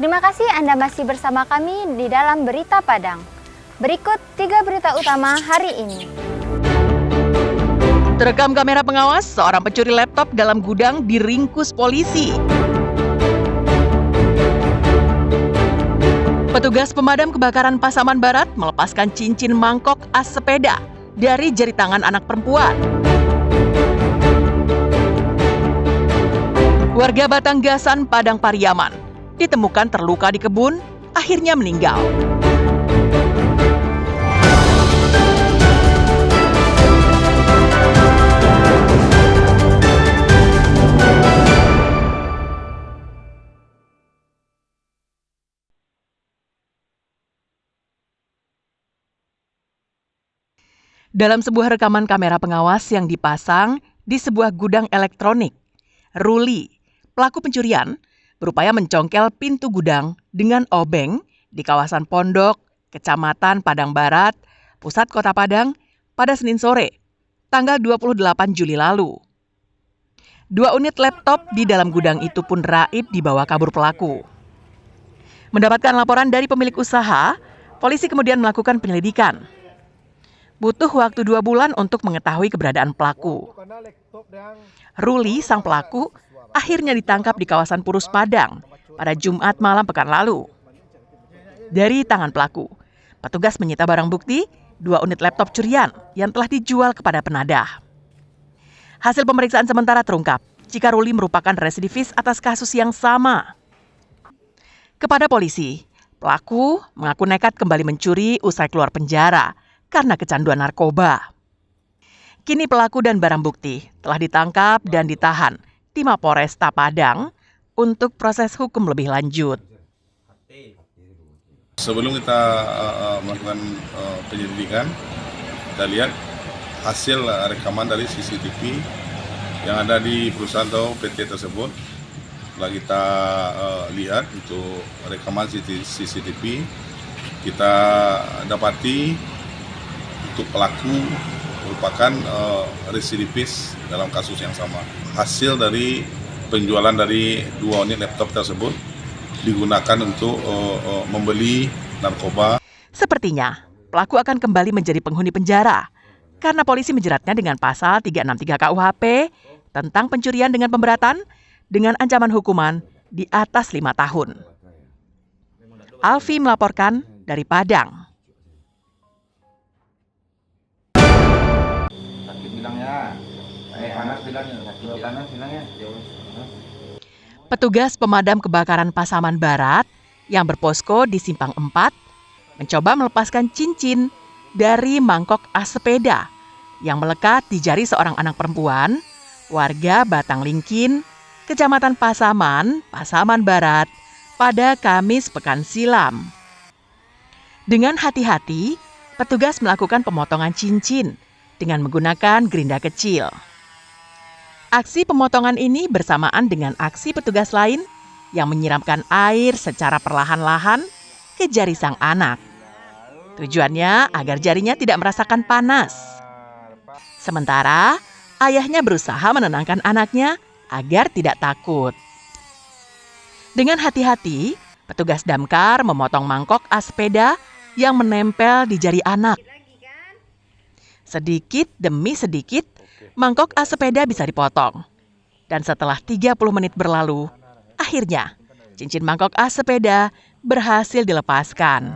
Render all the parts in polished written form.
Terima kasih Anda masih bersama kami di dalam Berita Padang. Berikut 3 berita utama hari ini. Terekam kamera pengawas, seorang pencuri laptop dalam gudang diringkus polisi. Petugas pemadam kebakaran Pasaman Barat melepaskan cincin mangkok as sepeda dari jari tangan anak perempuan. Warga Batanggasan, Padang Pariaman ditemukan terluka di kebun, akhirnya meninggal. Dalam sebuah rekaman kamera pengawas yang dipasang di sebuah gudang elektronik, Ruli, pelaku pencurian, berupaya mencongkel pintu gudang dengan obeng di kawasan Pondok, Kecamatan Padang Barat, Pusat Kota Padang, pada Senin sore, tanggal 28 Juli lalu. 2 unit laptop di dalam gudang itu pun raib dibawa kabur pelaku. Mendapatkan laporan dari pemilik usaha, polisi kemudian melakukan penyelidikan. Butuh waktu 2 bulan untuk mengetahui keberadaan pelaku. Ruli, sang pelaku, akhirnya ditangkap di kawasan Purus Padang pada Jumat malam pekan lalu. Dari tangan pelaku, petugas menyita barang bukti 2 unit laptop curian yang telah dijual kepada penadah. Hasil pemeriksaan sementara terungkap jika Ruli merupakan residivis atas kasus yang sama. Kepada polisi, pelaku mengaku nekat kembali mencuri usai keluar penjara karena kecanduan narkoba. Kini pelaku dan barang bukti telah ditangkap dan ditahan di Mapolresta Padang untuk proses hukum lebih lanjut. Sebelum kita melakukan penyelidikan, kita lihat hasil rekaman dari CCTV yang ada di perusahaan atau PT tersebut. Setelah kita lihat untuk rekaman CCTV, kita dapati untuk pelaku merupakan residivis dalam kasus yang sama. Hasil dari penjualan dari 2 unit laptop tersebut digunakan untuk membeli narkoba. Sepertinya pelaku akan kembali menjadi penghuni penjara karena polisi menjeratnya dengan pasal 363 KUHP tentang pencurian dengan pemberatan dengan ancaman hukuman di atas 5 tahun. Alfi melaporkan dari Padang. Petugas pemadam kebakaran Pasaman Barat yang berposko di Simpang 4 mencoba melepaskan cincin dari mangkok as sepeda yang melekat di jari seorang anak perempuan, warga Batang Lingkin, Kecamatan Pasaman, Pasaman Barat, pada Kamis pekan silam. Dengan hati-hati, petugas melakukan pemotongan cincin dengan menggunakan gerinda kecil. Aksi pemotongan ini bersamaan dengan aksi petugas lain yang menyiramkan air secara perlahan-lahan ke jari sang anak. Tujuannya agar jarinya tidak merasakan panas. Sementara ayahnya berusaha menenangkan anaknya agar tidak takut. Dengan hati-hati, petugas damkar memotong mangkok as sepeda yang menempel di jari anak. Sedikit demi sedikit, mangkok as sepeda bisa dipotong. Dan setelah 30 menit berlalu, akhirnya cincin mangkok as sepeda berhasil dilepaskan.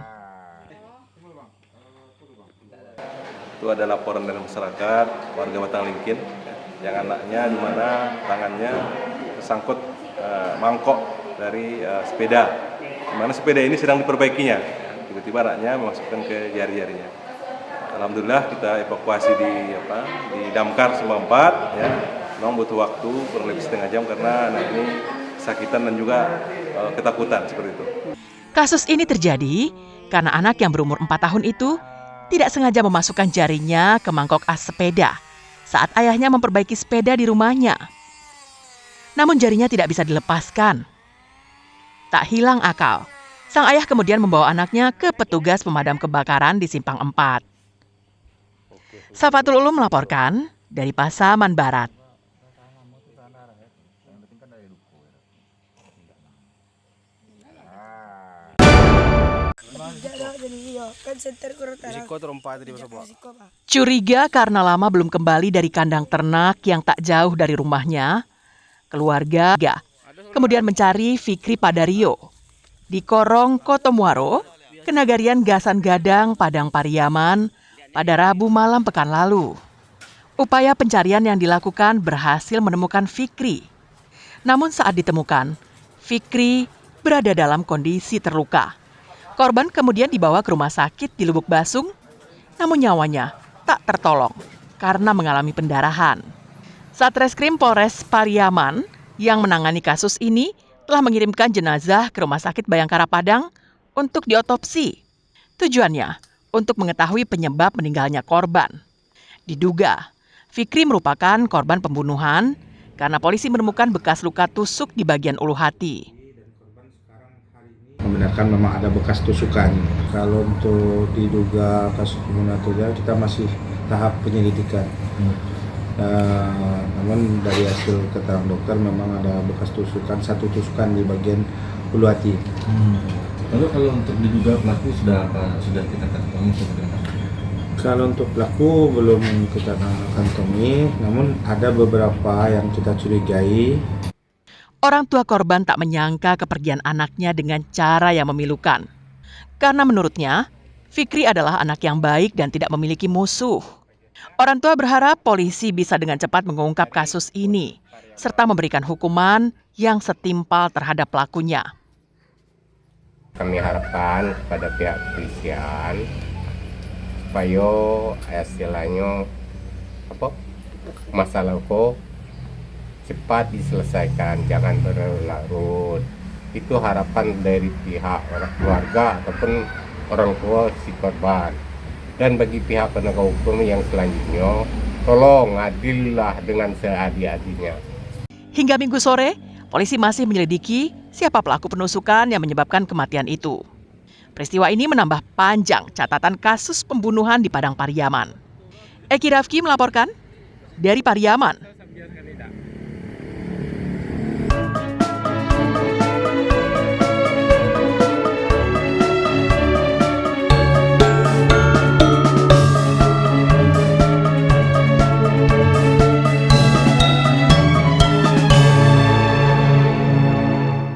Itu ada laporan dari masyarakat, warga Batang Lingkin, yang anaknya di mana tangannya tersangkut mangkok dari sepeda. Di mana sepeda ini sedang diperbaikinya. Tiba-tiba anaknya memasukkan ke jari-jarinya. Alhamdulillah kita evakuasi di damkar Simpang 4 ya. Memang butuh waktu kurang lebih setengah jam karena anak ini kesakitan dan juga ketakutan seperti itu. Kasus ini terjadi karena anak yang berumur 4 tahun itu tidak sengaja memasukkan jarinya ke mangkok as sepeda saat ayahnya memperbaiki sepeda di rumahnya. Namun jarinya tidak bisa dilepaskan. Tak hilang akal, sang ayah kemudian membawa anaknya ke petugas pemadam kebakaran di Simpang 4. Safatul Ulum melaporkan dari Pasaman Barat. Curiga karena lama belum kembali dari kandang ternak yang tak jauh dari rumahnya, keluarga kemudian mencari Fikri Padario di Korong Kotomuaro, Kenagarian Gasan Gadang, Padang Pariaman pada Rabu malam pekan lalu. Upaya pencarian yang dilakukan berhasil menemukan Fikri. Namun saat ditemukan, Fikri berada dalam kondisi terluka. Korban kemudian dibawa ke rumah sakit di Lubuk Basung, namun nyawanya tak tertolong karena mengalami pendarahan. Satreskrim Polres Pariaman yang menangani kasus ini telah mengirimkan jenazah ke Rumah Sakit Bayangkara Padang untuk diotopsi. Tujuannya untuk mengetahui penyebab meninggalnya korban. Diduga, Fikri merupakan korban pembunuhan karena polisi menemukan bekas luka tusuk di bagian ulu hati. Membenarkan memang ada bekas tusukan. Kalau untuk diduga kasus pembunuhan itu kita masih tahap penyelidikan. Namun dari hasil keterangan dokter memang ada bekas tusukan, satu tusukan di bagian ulu hati. Lalu kalau untuk diduga pelaku sudah kita kantongi sebenarnya? Kalau untuk pelaku belum kita kantongi, namun ada beberapa yang kita curigai. Orang tua korban tak menyangka kepergian anaknya dengan cara yang memilukan. Karena menurutnya, Fikri adalah anak yang baik dan tidak memiliki musuh. Orang tua berharap polisi bisa dengan cepat mengungkap kasus ini, serta memberikan hukuman yang setimpal terhadap pelakunya. Kami harapkan kepada pihak kepolisian supaya istilahnya masalah kok cepat diselesaikan, jangan berlarut. Itu harapan dari pihak orang keluarga ataupun orang tua si korban. Dan bagi pihak penegak hukum yang selanjutnya, tolong adillah dengan seadil-adilnya. Hingga Minggu sore, polisi masih menyelidiki siapa pelaku penusukan yang menyebabkan kematian itu. Peristiwa ini menambah panjang catatan kasus pembunuhan di Padang Pariaman. Eki Rafki melaporkan dari Pariaman.